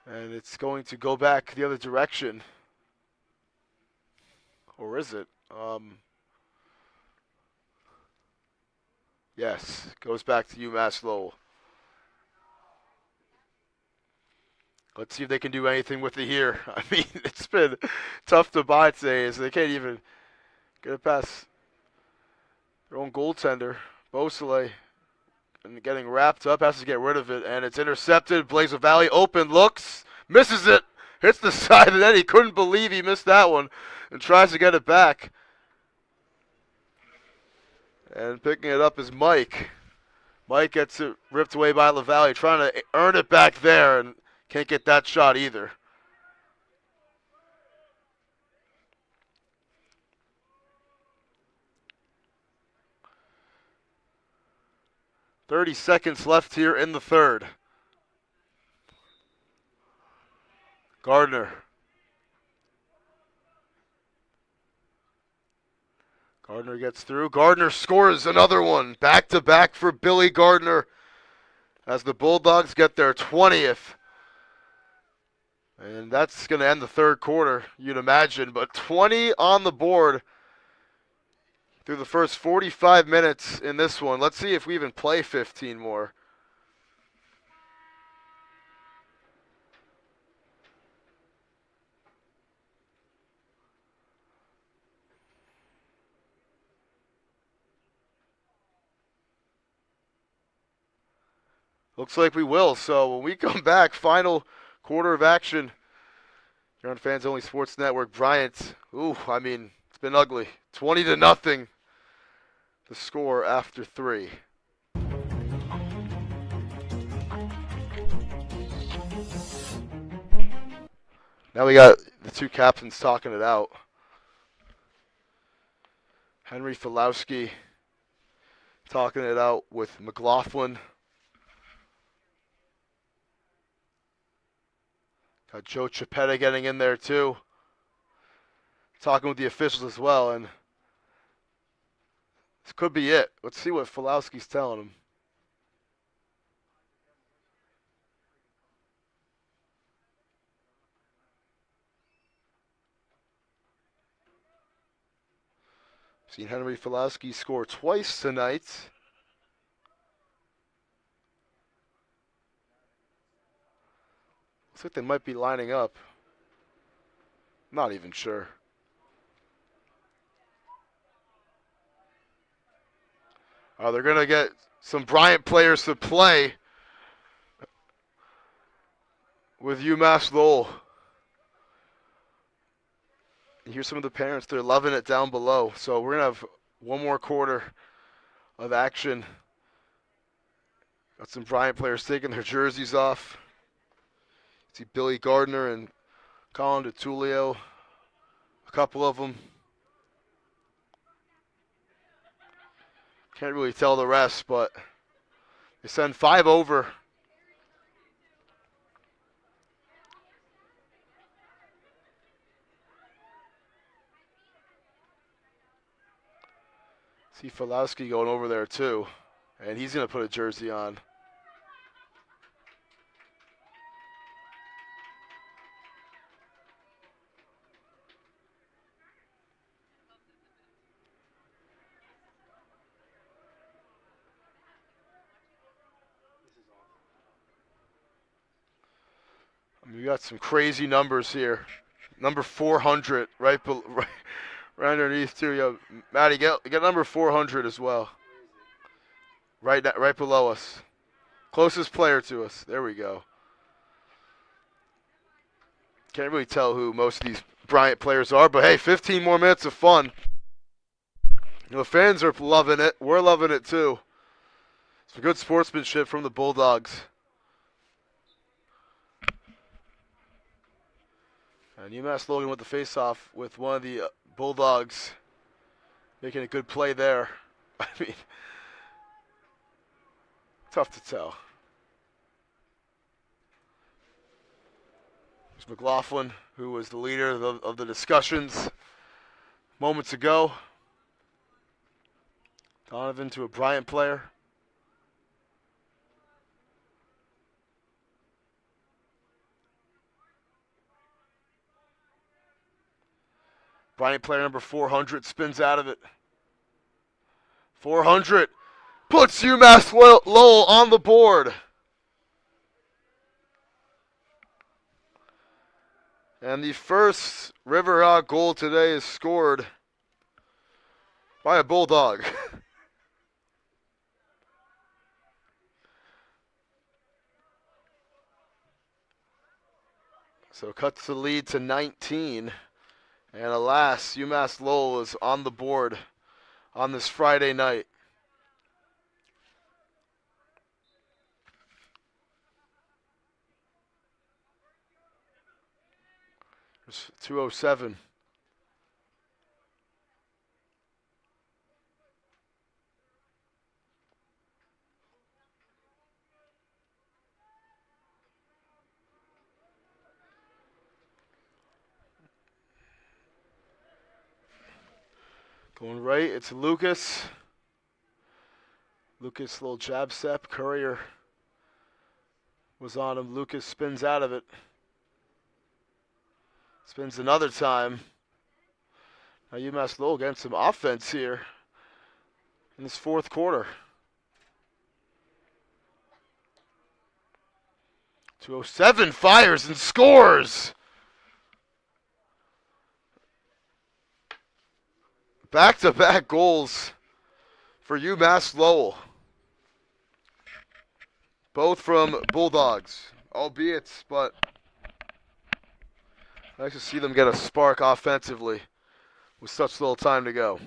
and it's going to go back the other direction. Or is it? Yes, goes back to UMass Lowell. Let's see if they can do anything with it here. I mean, it's been tough to buy today, as they can't even get it past their own goaltender, Beausoleil, and getting wrapped up, has to get rid of it, and it's intercepted. Blaze LaValle open, looks, misses it, hits the side of the net. He couldn't believe he missed that one, and tries to get it back. And picking it up is Mike. Mike gets it ripped away by LaValle, trying to earn it back there, and can't get that shot either. $30 left here in the third. Gardner Gardner gets through. Gardner scores another one. Back to back for Billy Gardner as the Bulldogs get their 20th. And that's going to end the third quarter, you'd imagine. But 20 on the board through the first 45 minutes in this one. Let's see if we even play 15 more. Looks like we will. So when we come back, final quarter of action here on Fans Only Sports Network. Bryant, it's been ugly. 20-0 the score after 3. Now we got the two captains talking it out. Henry Filowski talking it out with McLaughlin. Got Joe Chipetta getting in there too. Talking with the officials as well, and this could be it. Let's see what Filowski's telling him. Seen Henry Filowski score twice tonight. Looks like they might be lining up. Not even sure. They're going to get some Bryant players to play with Umass Lowell. Here's some of the parents. They're loving it down below. So we're going to have one more quarter of action. Got some Bryant players taking their jerseys off. See Billy Gardner and Colin DeTulio. A couple of them. Can't really tell the rest, but they send 5 over. See Filowski going over there too, and he's going to put a jersey on. We got some crazy numbers here. Number 400 right underneath too. Yo, Matty, get number 400 as well. Right below us. Closest player to us. There we go. Can't really tell who most of these Bryant players are, but hey, 15 more minutes of fun. The fans are loving it. We're loving it too. Some good sportsmanship from the Bulldogs. And Umass Logan with the face-off with one of the Bulldogs making a good play there. I mean, tough to tell. There's McLaughlin, who was the leader of the discussions moments ago. Donovan to a Bryant player. Bryant player number 400 spins out of it. 400 puts UMass Lowell on the board. And the first Riverhawk goal today is scored by a Bulldog. So cuts the lead to 19. And alas, UMass Lowell is on the board on this Friday night. There's 2:07. Going right, it's Lucas. Lucas, little jab step. Courier was on him. Lucas spins out of it. Spins another time. Now Umass Lowell getting some offense here in this fourth quarter. 207 fires and scores. Back-to-back goals for UMass Lowell. Both from Bulldogs, albeit, but nice to see them get a spark offensively with such little time to go.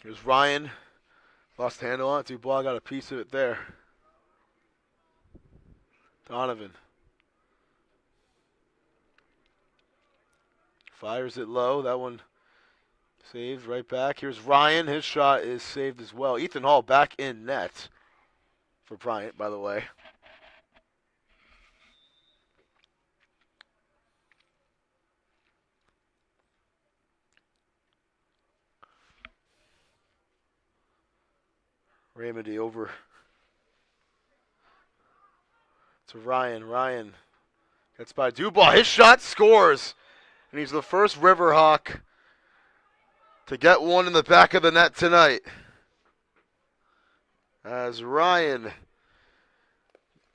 Here's Ryan. Lost the handle on it. Dubois got a piece of it there. Donovan. Fires it low. That one saved right back. Here's Ryan. His shot is saved as well. Ethan Hall back in net for Bryant, by the way. Raymondy over to Ryan. Ryan gets by Dubois. His shot scores. And he's the first Riverhawk to get one in the back of the net tonight. As Ryan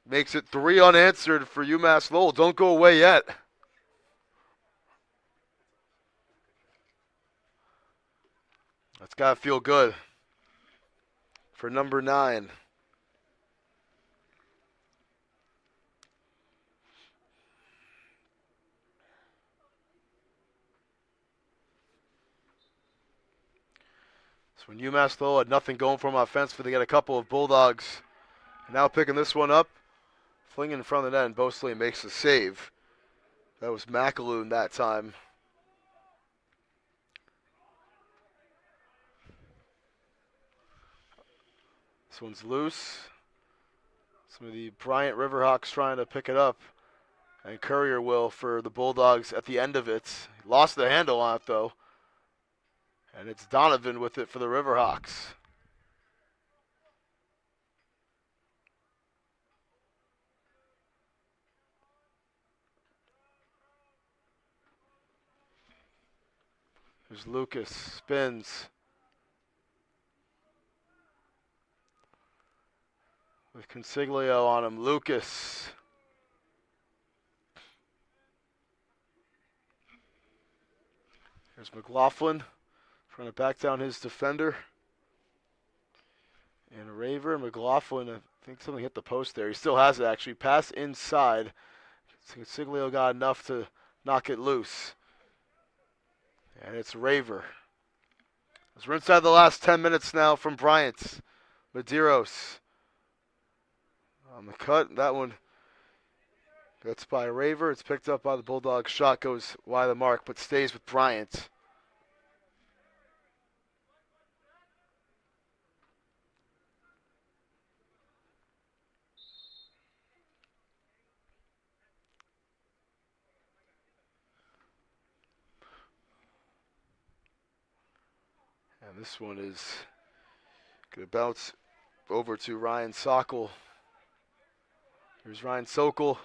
makes it 3 unanswered for UMass Lowell. Don't go away yet. That's got to feel good for number 9. So when UMass Lowell had nothing going for them offensively, they get a couple of Bulldogs. Now picking this one up, flinging in front of the net, and Bosley makes the save. That was McAloon that time. This one's loose. Some of the Bryant Riverhawks trying to pick it up. And Courier will for the Bulldogs at the end of it. He lost the handle on it, though. And it's Donovan with it for the Riverhawks. There's Lucas. Spins. With Consiglio on him. Lucas. There's McLaughlin trying to back down his defender. And Raver, McLaughlin, I think something hit the post there. He still has it, actually. Pass inside. Consiglio got enough to knock it loose. And it's Raver. As we're inside the last 10 minutes now from Bryant. Medeiros on the cut. That one gets by Raver. It's picked up by the Bulldogs. Shot goes wide of the mark, but stays with Bryant. And this one is going to bounce over to Ryan Sokol. Here's Ryan Sokol.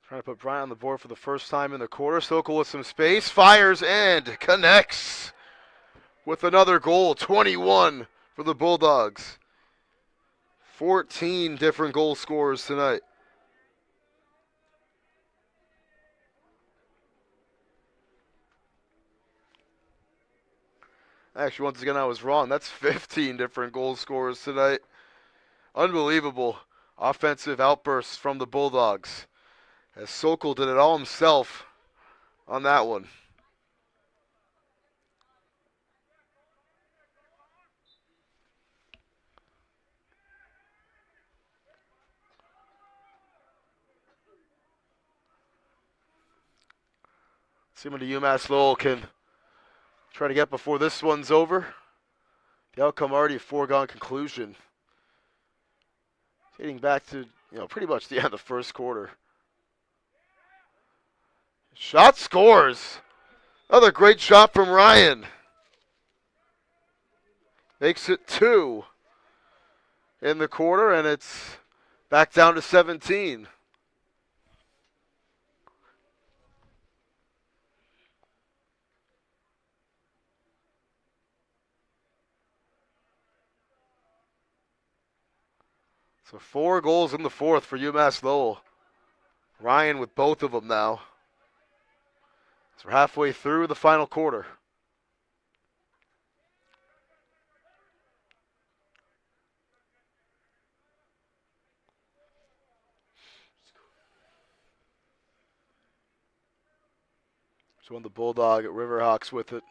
Trying to put Bryant on the board for the first time in the quarter. Sokol with some space. Fires and connects with another goal. 21 for the Bulldogs. 14 different goal scorers tonight. Actually, once again, I was wrong. That's 15 different goal scorers tonight. Unbelievable offensive outbursts from the Bulldogs. As Sokol did it all himself on that one. See what the Umass Lowell can try to get before this one's over. The outcome already a foregone conclusion. Dating back to, pretty much the end of the first quarter. Shot scores. Another great shot from Ryan. Makes it 2 in the quarter, and it's back down to 17. So 4 goals in the fourth for UMass Lowell. Ryan with both of them now. So we're halfway through the final quarter. So on the Bulldog at Riverhawks with it.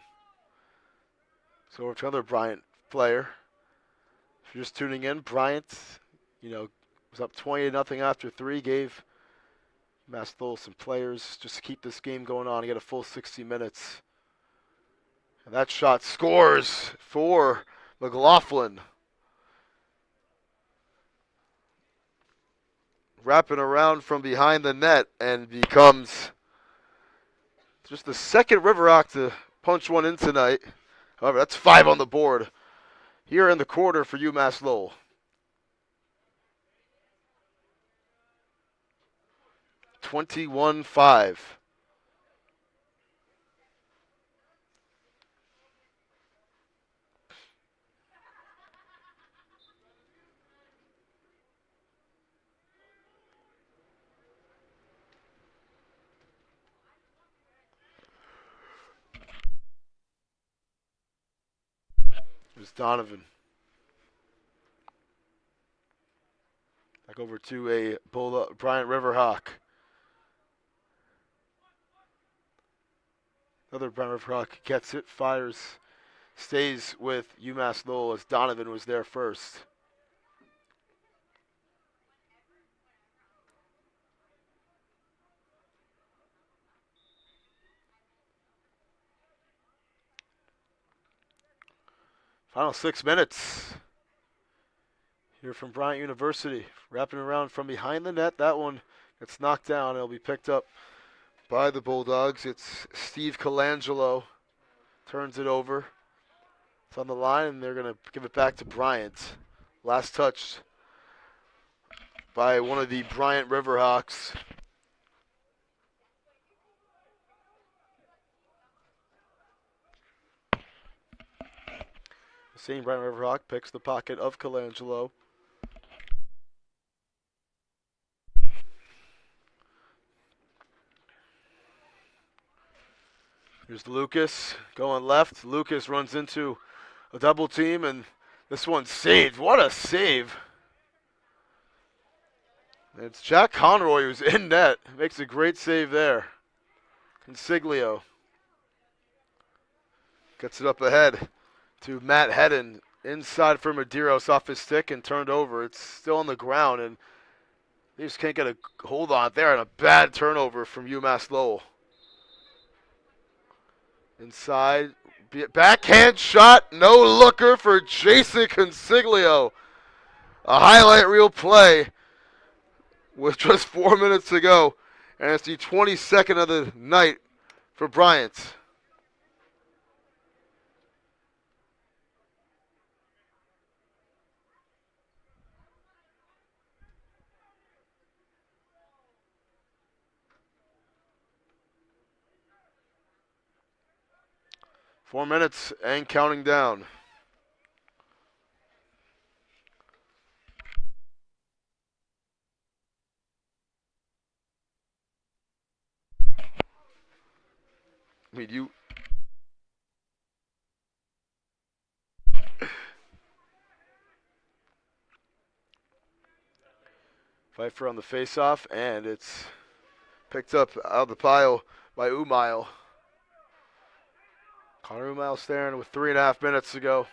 So over to another Bryant player. If you're just tuning in, Bryant, was up 20-0 after 3, gave UMass Lowell some players just to keep this game going on and get a full 60 minutes. And that shot scores for McLaughlin. Wrapping around from behind the net and becomes just the second Riverhawk to punch one in tonight. However, that's 5 on the board here in the quarter for UMass Lowell. 21-5. Here's Donovan. Back over to a Bryant Riverhawk. Another Bryant Riverhawk gets it, fires, stays with UMass Lowell as Donovan was there first. Final 6 minutes here from Bryant University. Wrapping around from behind the net. That one gets knocked down. It'll be picked up by the Bulldogs. It's Steve Colangelo. Turns it over. It's on the line, and they're going to give it back to Bryant. Last touch by one of the Bryant Riverhawks. The same Bryant Riverhawk picks the pocket of Colangelo. Here's Lucas going left. Lucas runs into a double team, and this one's saved. What a save. It's Jack Conroy who's in net. Makes a great save there. Consiglio gets it up ahead to Matt Hedden. Inside for Medeiros off his stick and turned over. It's still on the ground, and they just can't get a hold on it there. And a bad turnover from UMass Lowell. Inside, backhand shot, no looker for Jason Consiglio. A highlight reel play with just 4 minutes to go, and it's the 22nd of the night for Bryant. Four minutes and counting down. I mean, you. Pfeiffer on the faceoff, and it's picked up out of the pile by Umass. Connor Umass staring with 3.5 minutes to go.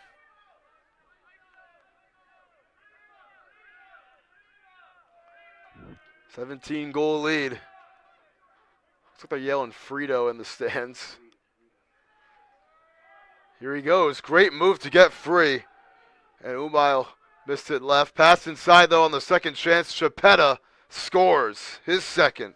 $17-goal lead. Looks like they're yelling Frito in the stands. Here he goes. Great move to get free. And Umass missed it left. Pass inside, though, on the second chance. Chapetta scores his second.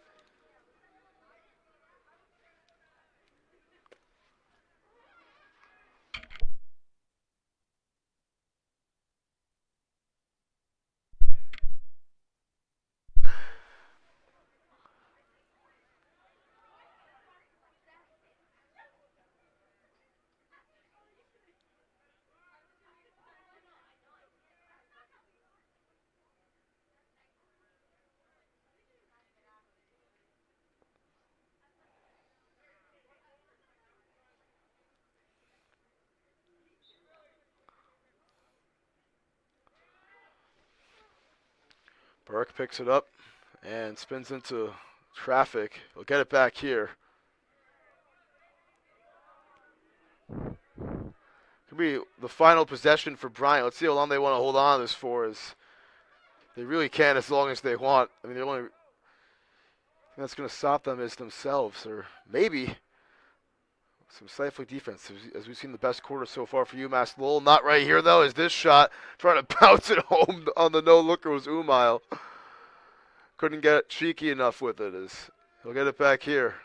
Burke picks it up and spins into traffic. He'll get it back here. Could be the final possession for Bryant. Let's see how long they want to hold on to this for. As they really can as long as they want. I mean, the only thing that's going to stop them is themselves, or maybe some stifling defense, as we've seen the best quarter so far for Umass. Lowell, not right here, though, is this shot. Trying to bounce it home on the no-looker was Umass. Couldn't get cheeky enough with it. As he'll get it back here.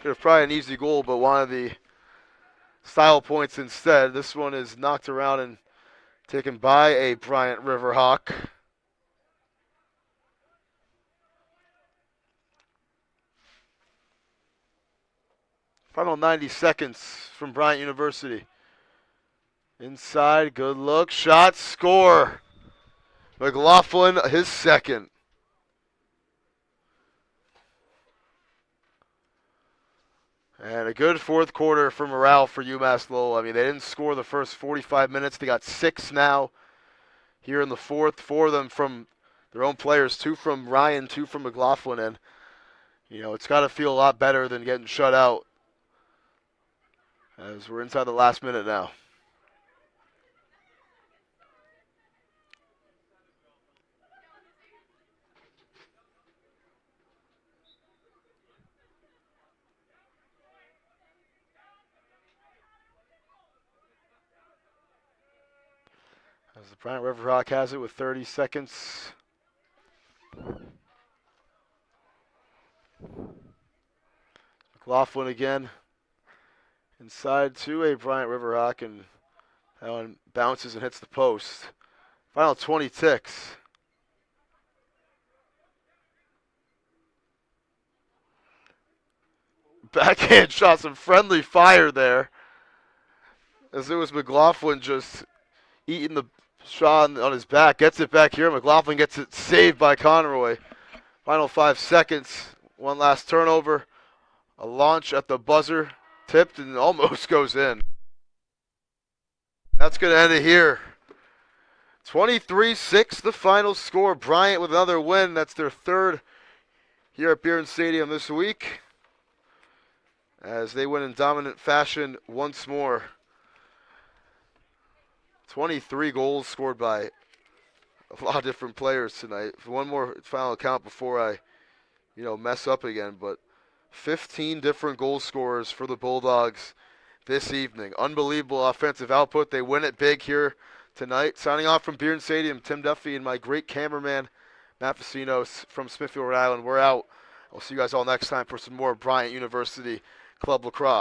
Could have probably an easy goal, but wanted the style points instead. This one is knocked around and taken by a Bryant Riverhawk. Final 90 seconds from Bryant University. Inside, good look, shot, score. McLaughlin, his second. And a good fourth quarter for morale for UMass Lowell. I mean, they didn't score the first 45 minutes. They got 6 now here in the fourth. 4 of them from their own players. 2 from Ryan, 2 from McLaughlin. And, you know, it's got to feel a lot better than getting shut out, as we're inside the last minute now. As the Bryant Riverhawk has it with 30 seconds. McLaughlin again. Inside to a Bryant Riverhawk, and that one bounces and hits the post. Final 20 ticks. Backhand shot, some friendly fire there. As it was McLaughlin just eating the shot on his back. Gets it back here. McLaughlin gets it saved by Conroy. Final 5 seconds. One last turnover. A launch at the buzzer. Tipped and almost goes in. That's going to end it here. 23-6, the final score. Bryant with another win. That's their third here at Bryant Stadium this week, as they win in dominant fashion once more. 23 goals scored by a lot of different players tonight. One more final count before I, mess up again, but 15 different goal scorers for the Bulldogs this evening. Unbelievable offensive output. They win it big here tonight. Signing off from Bryant Stadium, Tim Duffy and my great cameraman, Matt Facino from Smithfield, Rhode Island. We're out. I'll see you guys all next time for some more Bryant University Club Lacrosse.